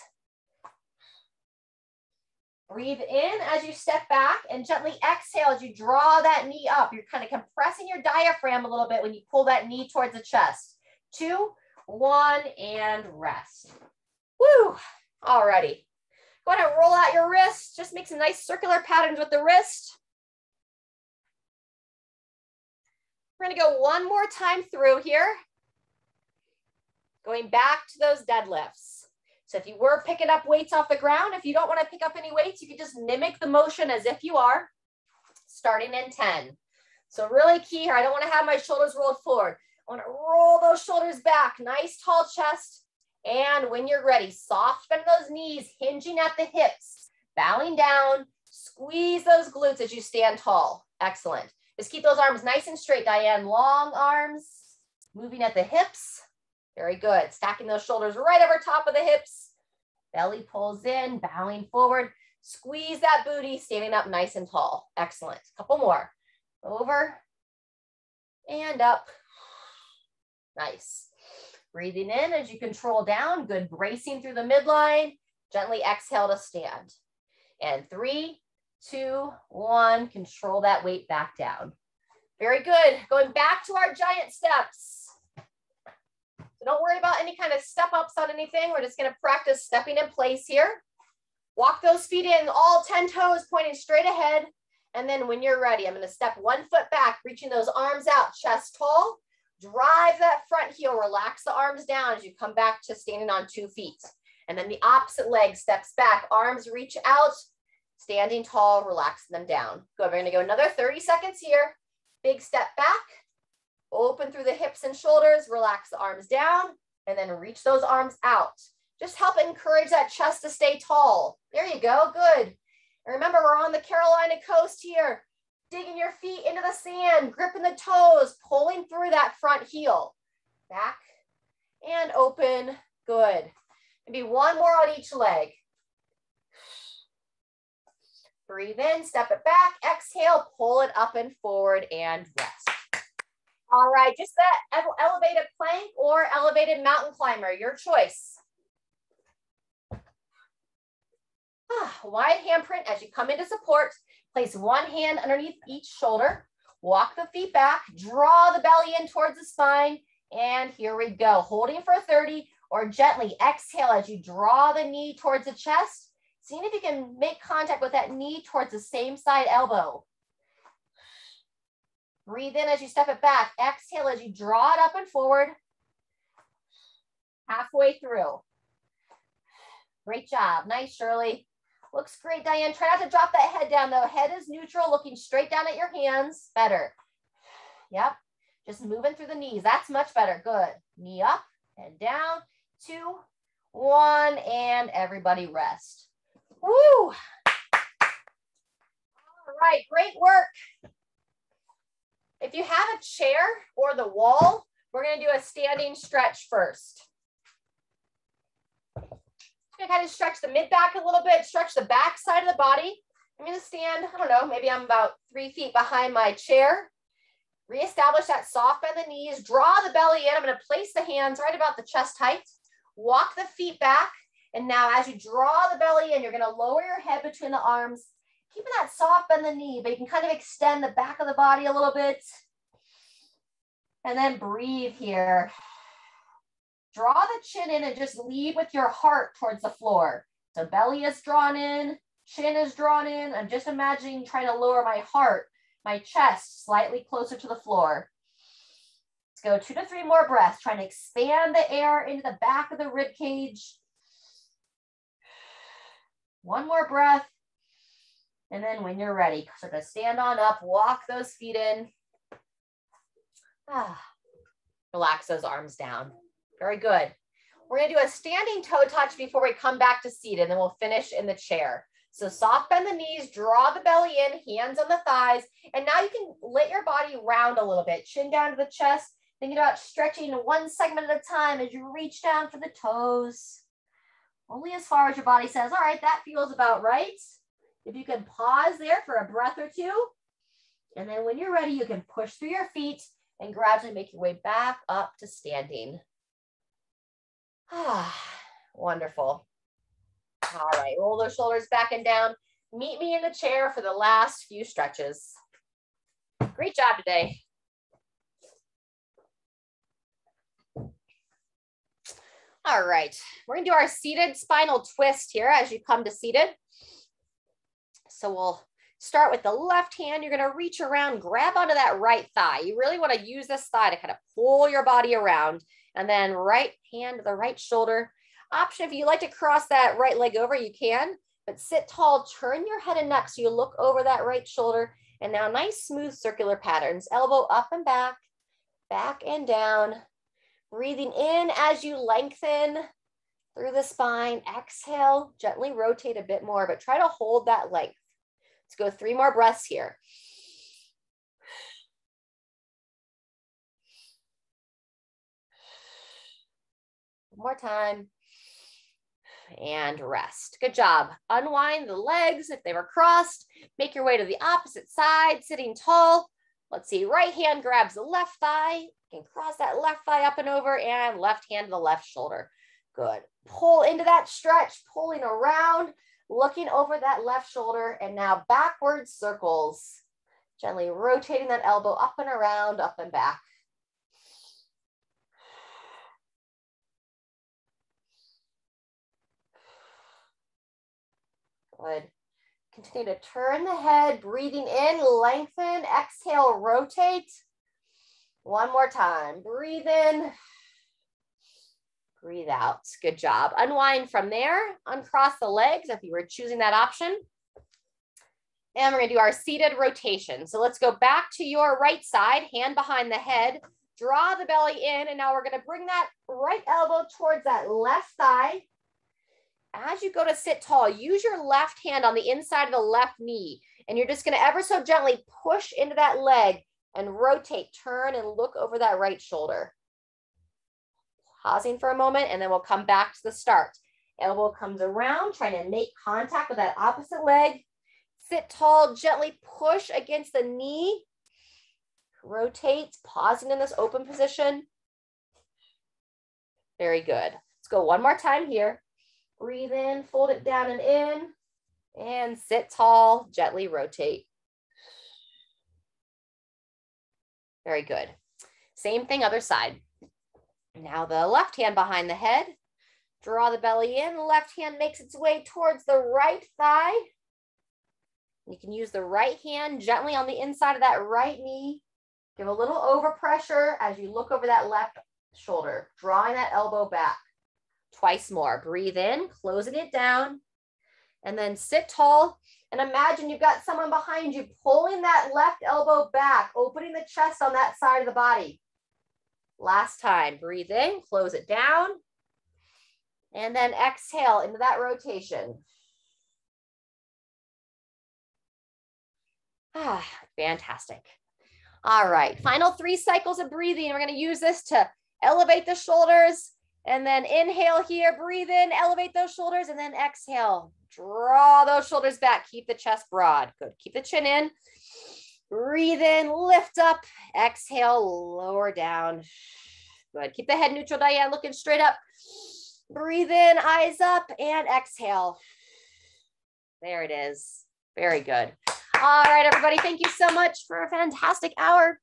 Breathe in as you step back and gently exhale as you draw that knee up. You're kind of compressing your diaphragm a little bit when you pull that knee towards the chest. 2, 1, and rest. Woo! Alrighty. Go ahead and roll out your wrists. Just make some nice circular patterns with the wrist. We're going to go one more time through here. Going back to those deadlifts. So if you were picking up weights off the ground, if you don't want to pick up any weights, you can just mimic the motion as if you are, starting in 10. So really key here, I don't want to have my shoulders rolled forward. I want to roll those shoulders back, nice tall chest. And when you're ready, soft bend those knees, hinging at the hips, bowing down, squeeze those glutes as you stand tall. Excellent. Just keep those arms nice and straight, Diane. Long arms, moving at the hips. Very good. Stacking those shoulders right over top of the hips. Belly pulls in, bowing forward. Squeeze that booty, standing up nice and tall. Excellent. Couple more. Over and up. Nice. Breathing in as you control down. Good. Bracing through the midline. Gently exhale to stand. And 3, 2, 1. Control that weight back down. Very good. Going back to our giant steps. So don't worry about any kind of step ups on anything. We're just going to practice stepping in place here. Walk those feet in, all 10 toes pointing straight ahead. And then when you're ready, I'm going to step 1 foot back, reaching those arms out, chest tall. Drive that front heel, relax the arms down as you come back to standing on 2 feet. And then the opposite leg steps back, arms reach out, standing tall, relaxing them down. Good, we're going to go another 30 seconds here. Big step back, open through the hips and shoulders, relax the arms down, and then reach those arms out. Just help encourage that chest to stay tall. There you go, good. And remember, we're on the Carolina coast here. Digging your feet into the sand, gripping the toes, pulling through that front heel. Back and open, good. Maybe one more on each leg. Breathe in, step it back, exhale, pull it up and forward and rest. All right, just that elevated plank or elevated mountain climber, your choice. Wide handprint as you come into support. Place one hand underneath each shoulder. Walk the feet back. Draw the belly in towards the spine. And here we go. Holding for 30 or gently exhale as you draw the knee towards the chest. Seeing if you can make contact with that knee towards the same side elbow. Breathe in as you step it back. Exhale as you draw it up and forward. Halfway through. Great job. Nice, Shirley. Looks great, Diane. Try not to drop that head down, though. Head is neutral, looking straight down at your hands. Better. Yep. Just moving through the knees. That's much better. Good. Knee up and down. 2, 1, and everybody rest. Woo! All right, great work. If you have a chair or the wall, we're going to do a standing stretch first. I'm going to kind of stretch the mid back a little bit, stretch the back side of the body. I'm going to stand, I don't know, maybe I'm about 3 feet behind my chair. Reestablish that soft bend the knees, draw the belly in. I'm going to place the hands right about the chest height. Walk the feet back. And now as you draw the belly in, you're going to lower your head between the arms, keeping that soft bend the knee, but you can kind of extend the back of the body a little bit. And then breathe here. Draw the chin in and just lead with your heart towards the floor. So belly is drawn in, chin is drawn in. I'm just imagining trying to lower my heart, my chest slightly closer to the floor. Let's go 2 to 3 more breaths, trying to expand the air into the back of the rib cage. One more breath. And then when you're ready, sort of stand on up, walk those feet in. Relax those arms down. Very good. We're going to do a standing toe touch before we come back to seated, and then we'll finish in the chair. So soft bend the knees, draw the belly in, hands on the thighs, and now you can let your body round a little bit, chin down to the chest, thinking about stretching one segment at a time as you reach down for the toes. Only as far as your body says, all right, that feels about right. If you can pause there for a breath or two, and then when you're ready, you can push through your feet and gradually make your way back up to standing. Wonderful. All right, roll those shoulders back and down. Meet me in the chair for the last few stretches. Great job today. All right, we're gonna do our seated spinal twist here as you come to seated. So we'll start with the left hand. You're gonna reach around, grab onto that right thigh. You really wanna use this thigh to kind of pull your body around. And then right hand to the right shoulder. Option, if you like to cross that right leg over, you can, but sit tall, turn your head and neck so you look over that right shoulder. And now nice smooth circular patterns, elbow up and back and down. Breathing in as you lengthen through the spine. Exhale, gently rotate a bit more, but try to hold that length. Let's go 3 more breaths here. One more time. And rest. Good job. Unwind the legs if they were crossed. Make your way to the opposite side, sitting tall. Let's see, right hand grabs the left thigh. You can cross that left thigh up and over, and left hand to the left shoulder. Good. Pull into that stretch, pulling around, looking over that left shoulder, and now backwards circles. Gently rotating that elbow up and around, up and back. Good. Continue to turn the head, breathing in, lengthen, exhale, rotate. One more time. Breathe in, breathe out. Good job. Unwind from there, uncross the legs if you were choosing that option. And we're gonna do our seated rotation. So let's go back to your right side, hand behind the head, draw the belly in, and now we're gonna bring that right elbow towards that left thigh. As you go to sit tall, use your left hand on the inside of the left knee, and you're just gonna ever so gently push into that leg and rotate, turn, and look over that right shoulder. Pausing for a moment, and then we'll come back to the start. Elbow comes around, trying to make contact with that opposite leg. Sit tall, gently push against the knee. Rotate, pausing in this open position. Very good. Let's go one more time here. Breathe in, fold it down and in, and sit tall, gently rotate. Very good. Same thing, other side. Now the left hand behind the head. Draw the belly in, left hand makes its way towards the right thigh. You can use the right hand gently on the inside of that right knee. Give a little overpressure as you look over that left shoulder, drawing that elbow back. Twice more. Breathe in, closing it down, and then sit tall. And imagine you've got someone behind you pulling that left elbow back, opening the chest on that side of the body. Last time. Breathe in, close it down, and then exhale into that rotation. Fantastic. All right, final 3 cycles of breathing. We're going to use this to elevate the shoulders, and then inhale here, breathe in, elevate those shoulders, and then exhale. Draw those shoulders back. Keep the chest broad. Good. Keep the chin in. Breathe in, lift up, exhale, lower down. Good. Keep the head neutral, Diane, looking straight up. Breathe in, eyes up, and exhale. There it is. Very good. All right, everybody, thank you so much for a fantastic hour.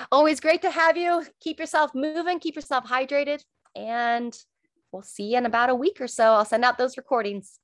Always great to have you. Keep yourself moving, keep yourself hydrated, and we'll see you in about a week or so. I'll send out those recordings.